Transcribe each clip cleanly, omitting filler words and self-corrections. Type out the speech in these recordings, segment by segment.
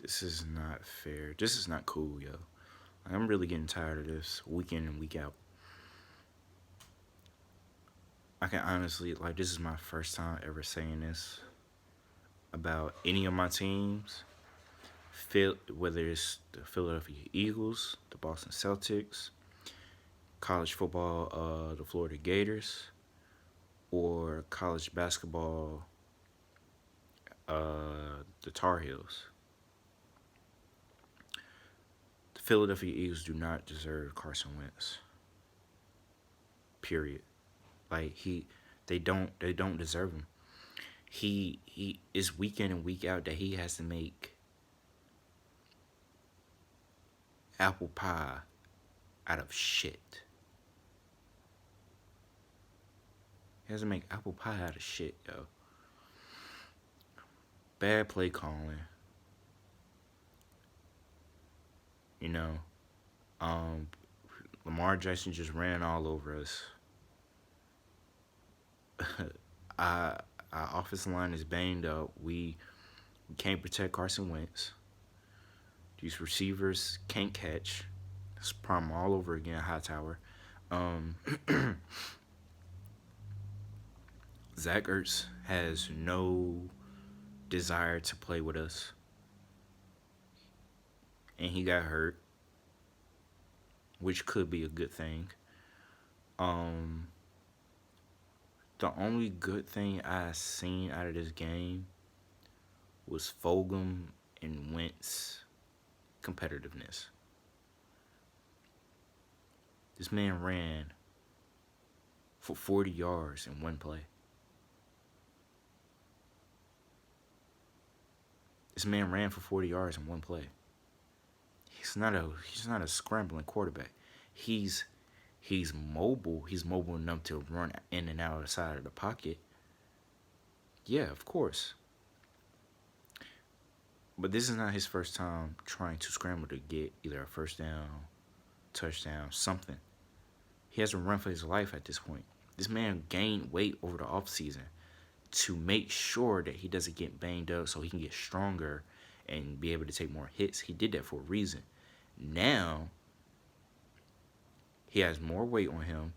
This is not fair. This is not cool, yo. Like, I'm really getting tired of this week in and week out. I can honestly, like, this is my first time ever saying this about any of my teams. Whether it's the Philadelphia Eagles, the Boston Celtics, college football, the Florida Gators, or college basketball, the Tar Heels. The Philadelphia Eagles do not deserve Carson Wentz. Period. Like they don't deserve him. He is week in and week out that he has to make apple pie out of shit. He has to make apple pie out of shit, yo. Bad play calling. You know, um, Lamar Jackson just ran all over us. our, our offensive line is banged up. We can't protect Carson Wentz. These receivers can't catch. It's a problem all over again, Hightower. Um, Zach Ertz has no desire to play with us, and he got hurt, which could be a good thing. Um, the only good thing I seen out of this game was Fulgham and Wentz competitiveness. This man ran for 40 yards in one play. This man ran for 40 yards in one play. He's not a scrambling quarterback. He's he's mobile. He's mobile enough to run in and out of the side of the pocket. Yeah, of course. But this is not his first time trying to scramble to get either a first down, touchdown, something. He hasn't run for his life at this point. This man gained weight over the offseason to make sure that he doesn't get banged up so he can get stronger and be able to take more hits. He did that for a reason. Now, he has more weight on him.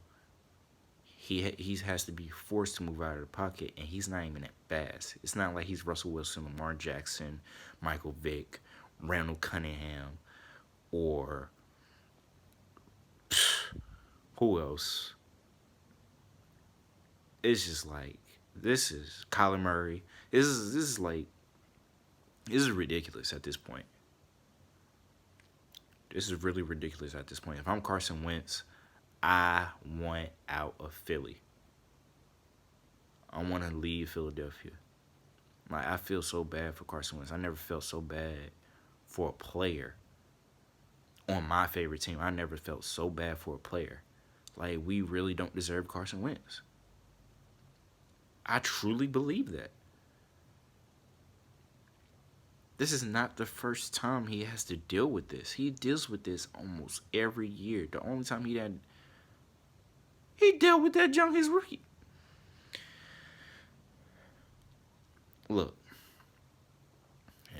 He has to be forced to move out of the pocket, and he's not even that fast. It's not like he's Russell Wilson, Lamar Jackson, Michael Vick, Randall Cunningham, or who else? It's just like this is Kyler Murray. This is ridiculous at this point. This is really ridiculous at this point. If I'm Carson Wentz, I want out of Philly. I want to leave Philadelphia. Like I feel so bad for Carson Wentz. I never felt so bad for a player on my favorite team. I never felt so bad for a player. Like we really don't deserve Carson Wentz. I truly believe that. This is not the first time he has to deal with this. He deals with this almost every year. The only time he dealt with that junk his rookie. Look,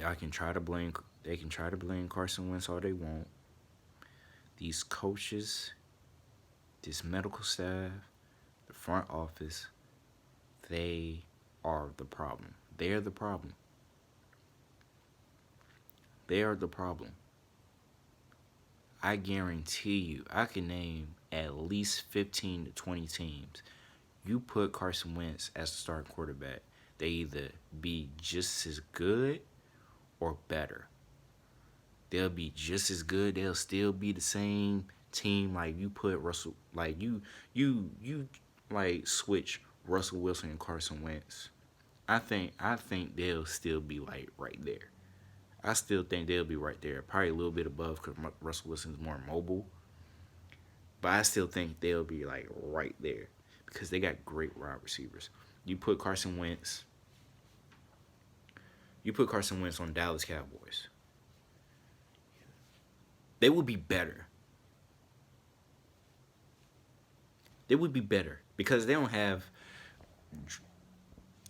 y'all can try to blame they can try to blame Carson Wentz all they want. These coaches, this medical staff, the front office, they are the problem. They are the problem. They are the problem. I guarantee you, I can name at least 15 to 20 teams. You put Carson Wentz as the starting quarterback, they either be just as good or better. They'll be just as good. They'll still be the same team. Like you put Russell, like you like switch Russell Wilson and Carson Wentz. I think they'll still be like right there. I still think they'll be right there, probably a little bit above because Russell Wilson's more mobile. But I still think they'll be like right there because they got great wide receivers. You put Carson Wentz, you put Carson Wentz on Dallas Cowboys. They would be better. They would be better because they don't have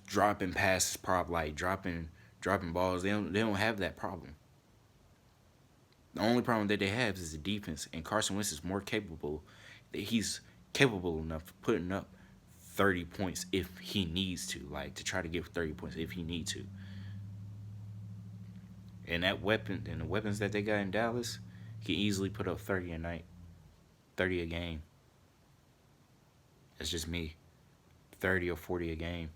dropping passes, like dropping balls. They don't have that problem. The only problem that they have is the defense, and Carson Wentz is more capable. He's capable enough of putting up 30 points if he needs to, like to try to get 30 points if he needs to. And that weapon and the weapons that they got in Dallas, he can easily put up 30 a night, 30 a game. That's just me. 30 or 40 a game.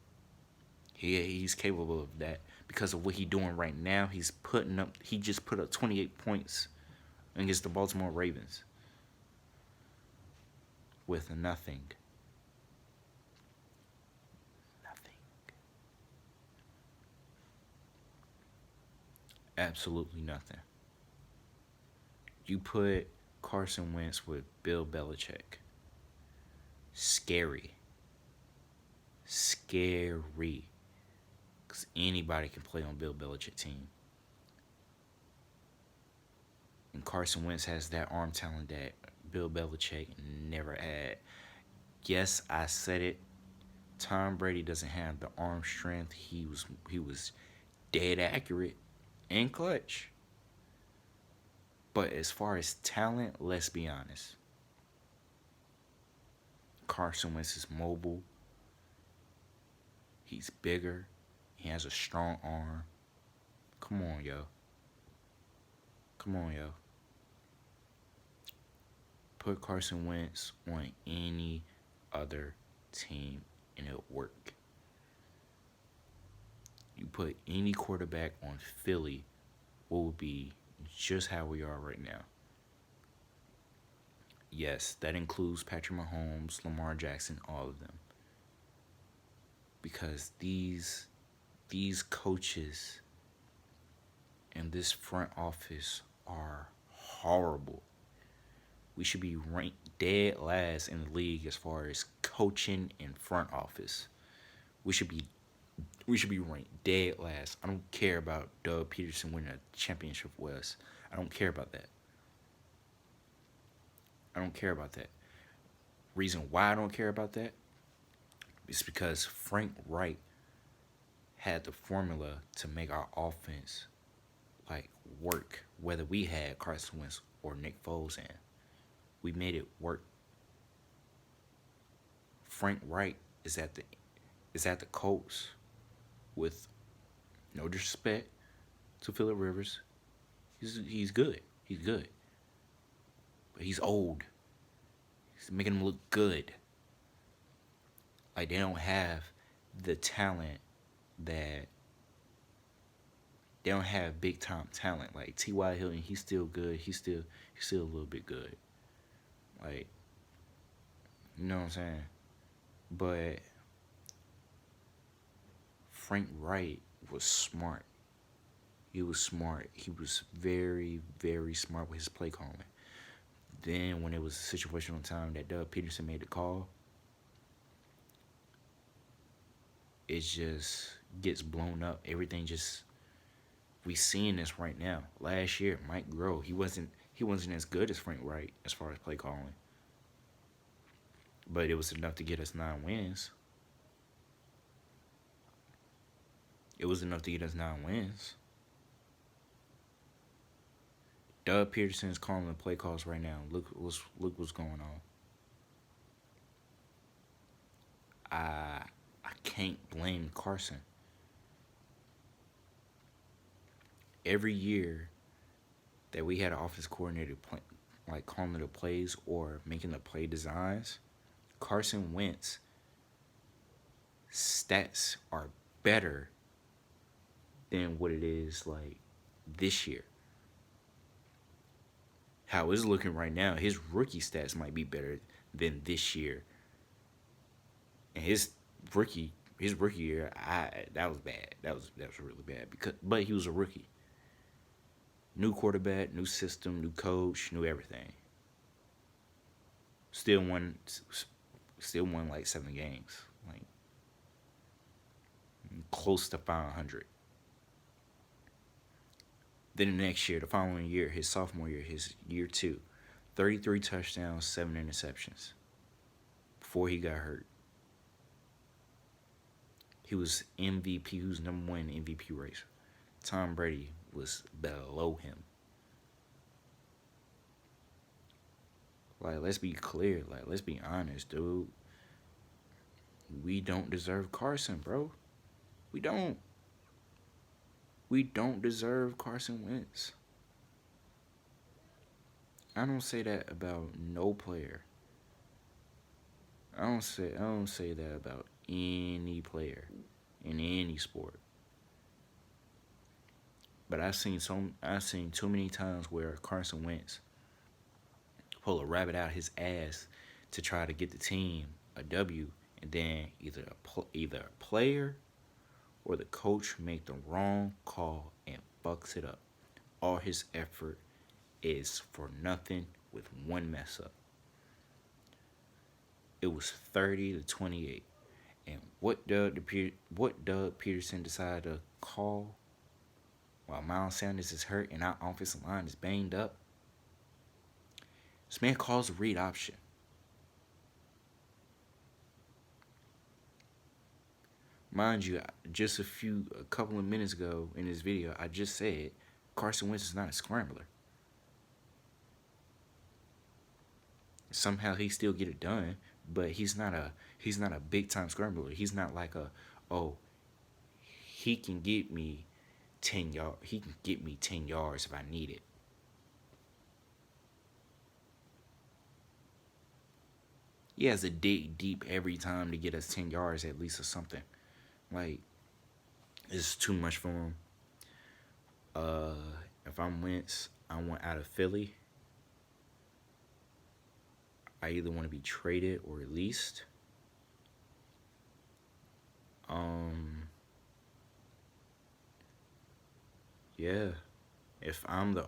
He's capable of that because of what he's doing right now. He's putting up. He just put up 28 points against the Baltimore Ravens with nothing. Nothing. Absolutely nothing. You put Carson Wentz with Bill Belichick. Scary. Scary. Because anybody can play on Bill Belichick's team. And Carson Wentz has that arm talent that Bill Belichick never had. Yes, I said it. Tom Brady doesn't have the arm strength. He was dead accurate and clutch. But as far as talent, let's be honest. Carson Wentz is mobile. He's bigger. He has a strong arm. Come on, yo. Come on, yo. Put Carson Wentz on any other team and it'll work. You put any quarterback on Philly, what would be just how we are right now. Yes, that includes Patrick Mahomes, Lamar Jackson, all of them. Because these coaches and this front office are horrible. We should be ranked dead last in the league as far as coaching and front office. We should be ranked dead last. I don't care about Doug Peterson winning a championship West. I don't care about that. I don't care about that. Reason why I don't care about that is because Frank Wright had the formula to make our offense like work, whether we had Carson Wentz or Nick Foles in. We made it work. Frank Wright is at the Colts with no disrespect to Phillip Rivers. He's good. He's good. But he's old. He's making him look good. Like they don't have the talent that they don't have big time talent. Like T.Y. Hilton, he's still good. He's still a little bit good. Like, you know what I'm saying? But Frank Wright was smart. He was smart. He was very, very smart with his play calling. Then when it was a situational time that Doug Peterson made the call, it just gets blown up. Everything just we seeing this right now. Last year, Mike Groh, he wasn't as good as Frank Wright as far as play calling. But it was enough to get us 9 wins. It was enough to get us 9 wins. Doug Peterson is calling the play calls right now. Look what's going on. I can't blame Carson. Every year that we had an offense coordinator like calling the plays or making the play designs, Carson Wentz stats are better than what it is like this year. How it's looking right now, his rookie stats might be better than this year. And his rookie year, that was bad. That was really bad but he was a rookie. New quarterback, new system, new coach, new everything. Still won like 7 games, like close to 500. Then the next year, the following year, his sophomore year, his year 2, 33 touchdowns, 7 interceptions. Before he got hurt, he was MVP. He was number 1 in the MVP race. Tom Brady was below him. Like, let's be clear. Like, let's be honest, dude. We don't deserve Carson, bro. We don't. We don't deserve Carson Wentz. I don't say that about no player. I don't say that about any player in any sport. But I've seen too many times where Carson Wentz pull a rabbit out his ass to try to get the team a W, and then either a player or the coach make the wrong call and fucks it up. All his effort is for nothing with one mess up. It was 30-28, and what Doug Peterson decided to call while Miles Sanders is hurt and our offensive line is banged up. This man calls a read option. Mind you, just a couple of minutes ago in this video, I just said Carson Wentz is not a scrambler. Somehow he still get it done, but he's not a big time scrambler. He's not like oh he can get me 10 yards. He can get me 10 yards if I need it. He has to dig deep every time to get us 10 yards at least or something. Like, it's too much for him. Uh, if I'm Wentz, I want out of Philly. I either want to be traded or released. Um, yeah. If I'm the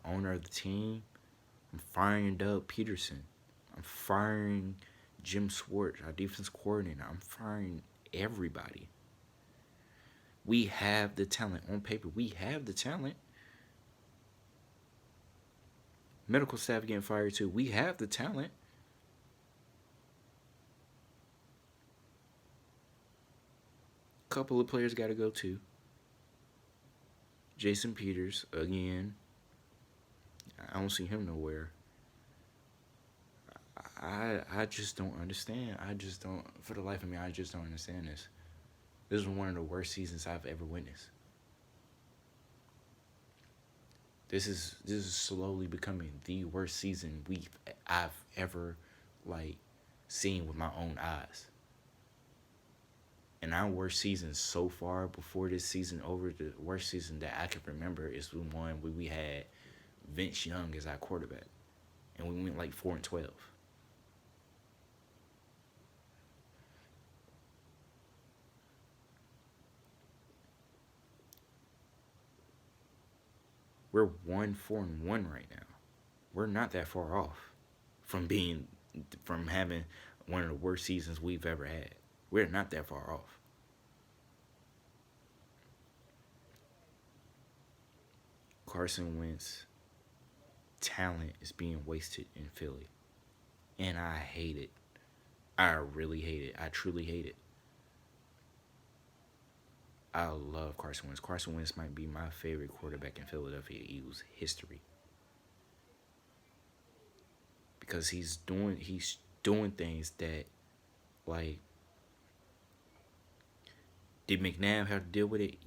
owner of the team, I'm firing Doug Peterson. I'm firing Jim Schwartz, our defense coordinator. I'm firing everybody. We have the talent on paper. We have the talent. Medical staff getting fired too. We have the talent. Couple of players got to go too. Jason Peters again. I don't see him nowhere. I just don't understand. I just don't. For the life of me, I just don't understand this. This is one of the worst seasons I've ever witnessed. This is slowly becoming the worst season I've ever like seen with my own eyes. And our worst season so far before this season over, the worst season that I can remember is the one where we had Vince Young as our quarterback, and we went like 4-12. We're 1-4-1 right now. We're not that far off from having one of the worst seasons we've ever had. We're not that far off. Carson Wentz talent is being wasted in Philly, and I hate it. I really hate it. I truly hate it. I love Carson Wentz. Carson Wentz might be my favorite quarterback in Philadelphia Eagles history because he's doing things that, like, did McNabb have to deal with it?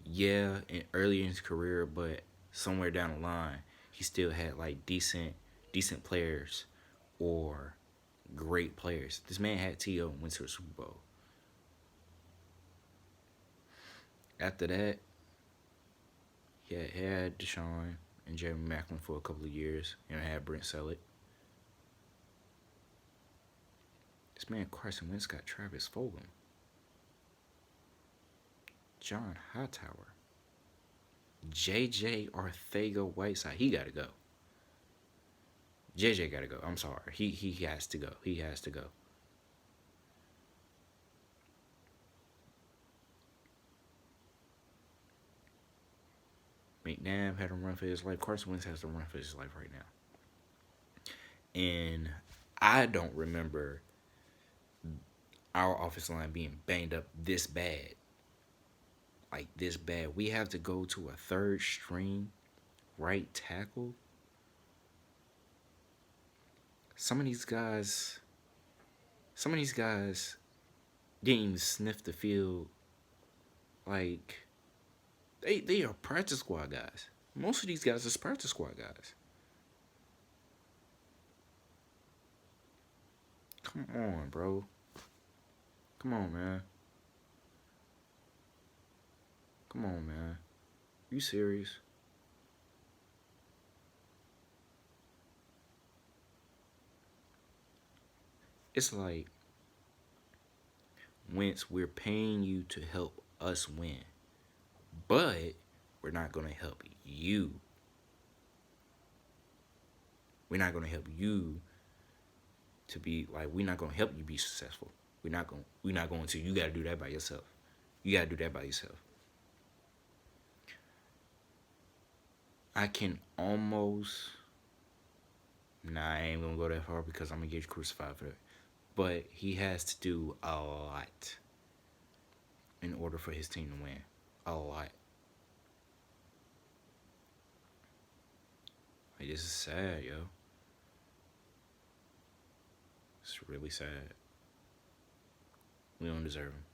Yeah, early in his career, but somewhere down the line, he still had like decent players or great players. This man had T.O. and went to a Super Bowl. After that, he had Deshaun and Jeremy Maclin for a couple of years, and had Brent Selleck. This man Carson Wentz got Travis Fulgham, John Hightower, J.J. Arcega-Whiteside. He got to go. JJ got to go. I'm sorry. He has to go. He has to go. McNabb had to run for his life. Carson Wentz has to run for his life right now. And I don't remember our offensive line being banged up this bad. Like, this bad. We have to go to a third string right tackle. some of these guys, some of these guys didn't even sniff the field. Like they are practice squad guys. Most of these guys are practice squad guys. Come on, bro. Come on, man. Come on, man. You serious? It's like, Wentz, we're paying you to help us win, but we're not gonna help you. We're not gonna help you to be like. We're not gonna help you be successful. We're not going to. You gotta do that by yourself. You gotta do that by yourself. I can almost. Nah, I ain't gonna go that far because I'm gonna get crucified for that. But he has to do a lot in order for his team to win. A lot. Like, this is sad, yo. It's really sad. We don't deserve him.